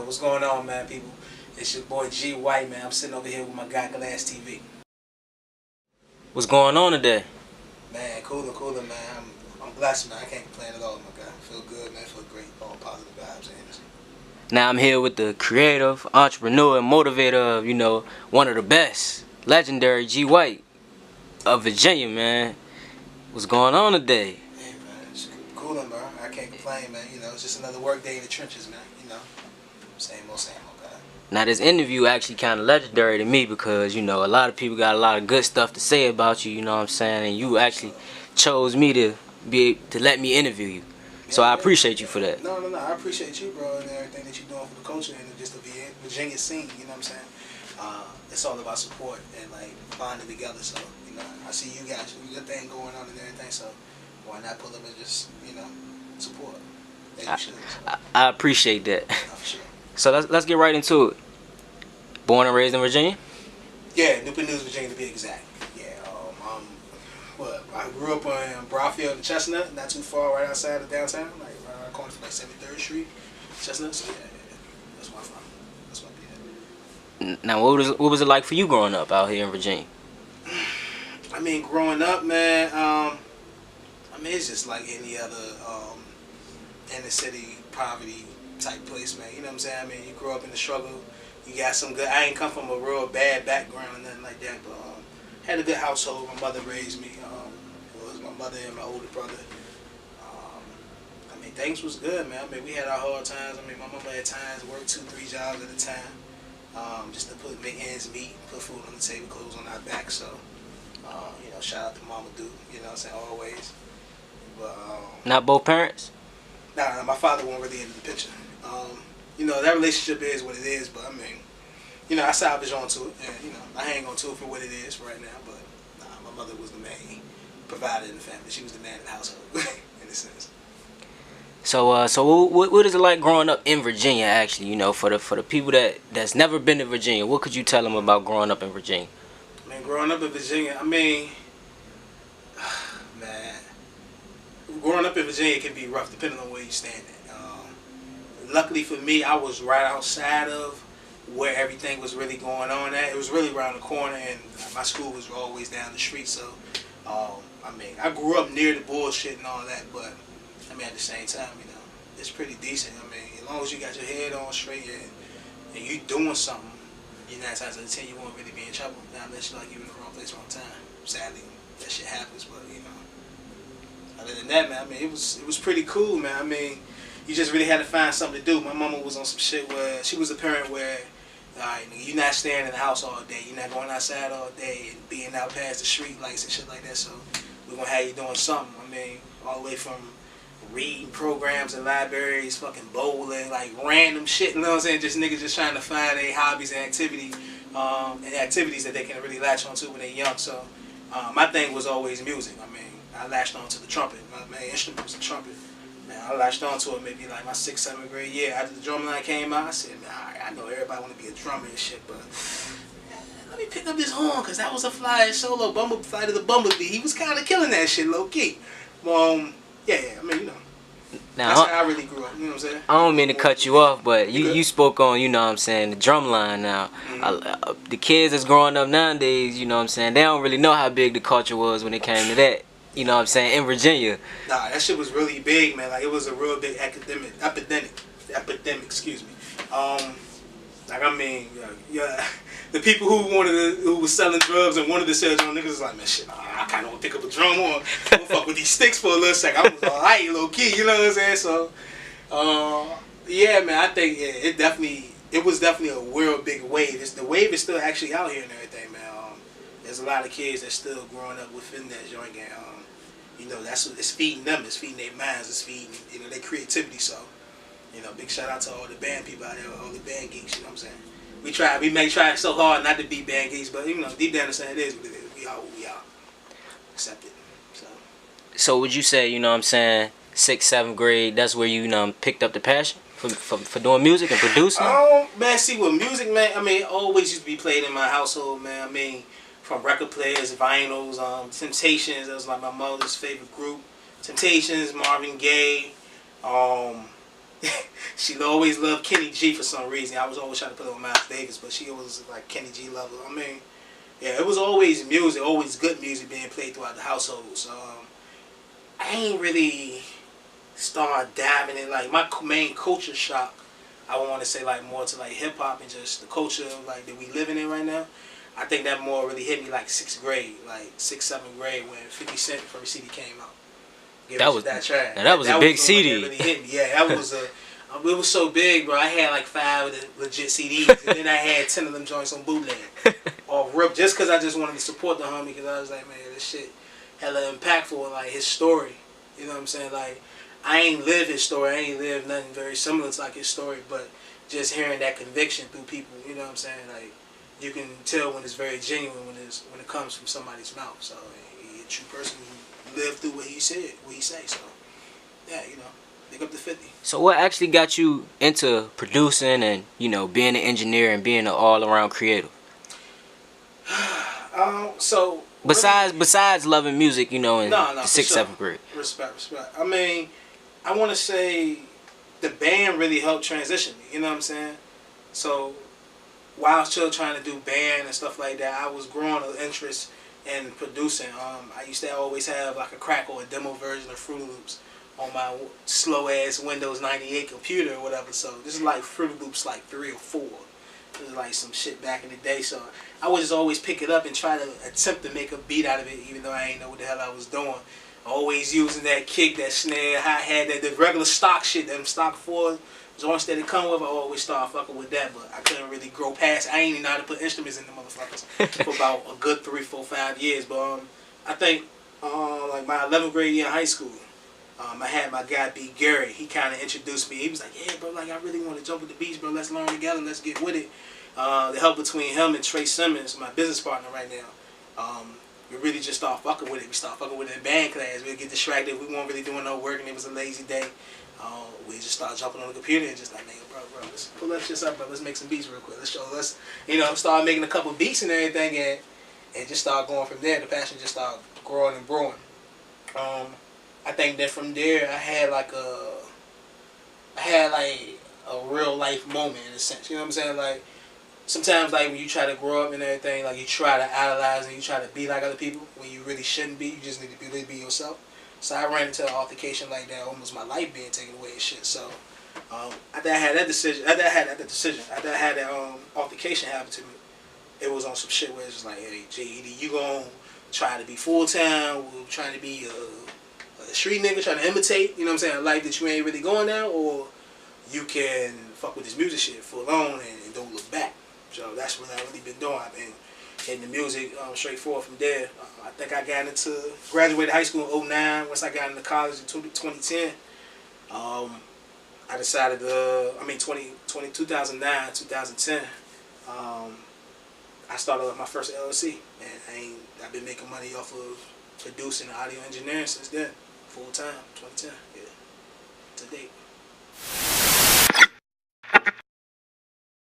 what's going on, man, people? It's your boy G White, man. I'm sitting over here with my guy GlasxxTv. What's going on today? Man, cooler, man. I'm blessed, man. I can't complain at all, my guy. Feel good, man. Feel great. All positive vibes and energy. Now I'm here with the creative, entrepreneur, and motivator of, one of the best, legendary G White of Virginia, man. What's going on today? Hey, man. It's cooler, bro. I can't complain, man. It's just another work day in the trenches, man. Same old, guy. Now this interview actually kind of legendary to me because, a lot of people got a lot of good stuff to say about you, you know what I'm saying? And you actually chose me to let me interview you. So I appreciate you for that. No. I appreciate you, bro, and everything that you're doing for the culture and just the Virginia scene, you know what I'm saying? It's all about support and, bonding together. So, I see you guys, your thing going on and everything, so why not pull up and just, support? I appreciate that. No, for sure. So let's get right into it. Born and raised in Virginia? Yeah, Newport, Virginia to be exact. Yeah, I grew up on Broadfield and Chestnut, not too far, right outside of downtown, right around the corner from 73rd Street, Chestnut. So yeah, that's where I'm from. That's where I be at. Now, what was it like for you growing up out here in Virginia? I mean, growing up, man. It's just like any other inner city poverty type place, man. You know what I'm saying? I mean, you grow up in the struggle. You got some good. I ain't come from a real bad background or nothing like that, but had a good household. My mother raised me. It was my mother and my older brother. Things was good, man. We had our hard times. My mama had times worked 2-3 jobs at a time, just to make ends meet, put food on the table, clothes on our back. So, shout out to Mama Duke. You know what I'm saying? Always. But not both parents? Nah, my father wasn't really into the picture. That relationship is what it is, but I salvage onto it, and I hang on to it for what it is right now. But my mother was the main provider in the family. She was the man of the household, in a sense. So what is it like growing up in Virginia? Actually, for the people that's never been to Virginia, what could you tell them about growing up in Virginia? Growing up in Virginia, man, growing up in Virginia can be rough depending on where you stand at. Luckily for me, I was right outside of where everything was really going on at. It was really around the corner, and my school was always down the street. So, I grew up near the bullshit and all that, but at the same time, it's pretty decent. As long as you got your head on straight and you doing something, 9 times out of 10 you won't really be in trouble. Now, unless you're in the wrong place, wrong time. Sadly, that shit happens, but other than that, man, it was pretty cool, man. You just really had to find something to do. My mama was on some shit where she was a parent where, you're not staying in the house all day. You're not going outside all day and being out past the street lights and shit like that. So we're gonna have you doing something. All the way from reading programs in libraries, fucking bowling, random shit. You know what I'm saying? Just niggas just trying to find their hobbies and activities that they can really latch onto when they're young. So my thing was always music. I latched on to the trumpet. My main instrument was the trumpet. Man, I latched on to it maybe my 6th, 7th grade year. After the drum line came out, I said, man, alright, I know everybody want to be a drummer and shit, but let me pick up this horn, because that was a fly solo Flight of the Bumblebee. He was kind of killing that shit low-key. Now, that's how I really grew up, you know what I'm saying? I don't mean to cut you off, but you spoke on, the drum line now. The kids that's growing up nowadays, they don't really know how big the culture was when it came to that. In Virginia. Nah, that shit was really big, man. It was a real big epidemic, excuse me. The people who was selling drugs and wanted to sell drugs, niggas was like, man, shit, I kind of want to pick up a drum or fuck with these sticks for a little second. I was alright, low key, you know what I'm saying? So, yeah, man, I think it was definitely a real big wave. The wave is still actually out here and everything, man. There's a lot of kids that's still growing up within that joint, and that's what it's feeding them. It's feeding their minds. It's feeding their creativity. So, big shout out to all the band people out there, all the band geeks. You know what I'm saying? We may try so hard not to be band geeks, but deep down inside it is what it is. We are. Accept it. So would you say 6th, 7th grade? That's where you picked up the passion for doing music and producing? Man, see, with music, man, it always used to be played in my household, man. From record players, vinyls, Temptations. That was my mother's favorite group. Temptations, Marvin Gaye, She always loved Kenny G for some reason. I was always trying to put her on Miles Davis, but she always like Kenny G lover. I mean, yeah, it was always music, always good music being played throughout the household. So I ain't really start diving in like my main culture shock. I would want to say like more to like hip hop and just the culture like that we living in right now. I think that more really hit me like 6th grade, like 6th, 7th grade when 50 Cent first CD came out. That was a big CD. That really hit me. Yeah, that was a. It was so big, bro. I had like 5 of the legit CDs, and then I had 10 of them joints on bootleg or rip, just because I just wanted to support the homie. Because I was like, man, this shit hella impactful. Like his story, you know what I'm saying? Like I ain't live his story. I ain't live nothing very similar to like his story, but just hearing that conviction through people, you know what I'm saying? Like you can tell when it's very genuine when it comes from somebody's mouth. So he a true person who lived through what he said, what he say. So yeah, you know. Big up to 50. So what actually got you into producing and, you know, being an engineer and being an all-around creative? So besides loving music, you know, in the 6th, 7th grade. Respect. I mean, I want to say the band really helped transition me. You know what I'm saying? So while I was still trying to do band and stuff like that, I was growing an interest in producing. I used to always have like a crack or a demo version of Fruity Loops on my slow ass Windows 98 computer or whatever. So this is like Fruity Loops like 3 or 4. This is like some shit back in the day. So I would just always pick it up and try to attempt to make a beat out of it, even though I ain't know what the hell I was doing. Always using that kick, that snare, hi-hat, that the regular stock shit, them stock 4 joints that it come with. I always start fucking with that, but I couldn't really grow past. I ain't even know how to put instruments in the motherfuckers for about a good 3, 4, 5 years. But I think like my 11th grade year in high school, I had my guy B. Gary. He kind of introduced me. He was like, yeah, bro, like I really want to jump with the beats, bro. Let's learn together. Let's get with it. The help between him and Trey Simmons, my business partner right now, we really just started fucking with it. We started fucking with it in band class. We'd get distracted. We weren't really doing no work, and it was a lazy day. We just started jumping on the computer and just like, nigga, bro, let's pull that shit up, bro. Let's make some beats real quick. Let's start making a couple beats and everything, and just start going from there. The passion just started growing and growing. I think that from there I had like a real life moment in a sense. You know what I'm saying? Like sometimes like when you try to grow up and everything, like you try to idolize and you try to be like other people when you really shouldn't be. You just need to really be yourself. So I ran into an altercation like that, almost my life being taken away and shit. So after I had that altercation happen to me, it was on some shit where it's just like, hey, G, either you gonna try to be full time, or trying to be a street nigga trying to imitate, you know what I'm saying, a life that you ain't really going now, or you can fuck with this music shit full on and don't look back. So that's what I've really been doing. I've been in the music straightforward from there. I think I got graduated high school in 2009. Once I got into college in 2010, I decided 2009, 2010, I started up my first LLC, and I've been making money off of producing and audio engineering since then. Full time, 2010, yeah, to date.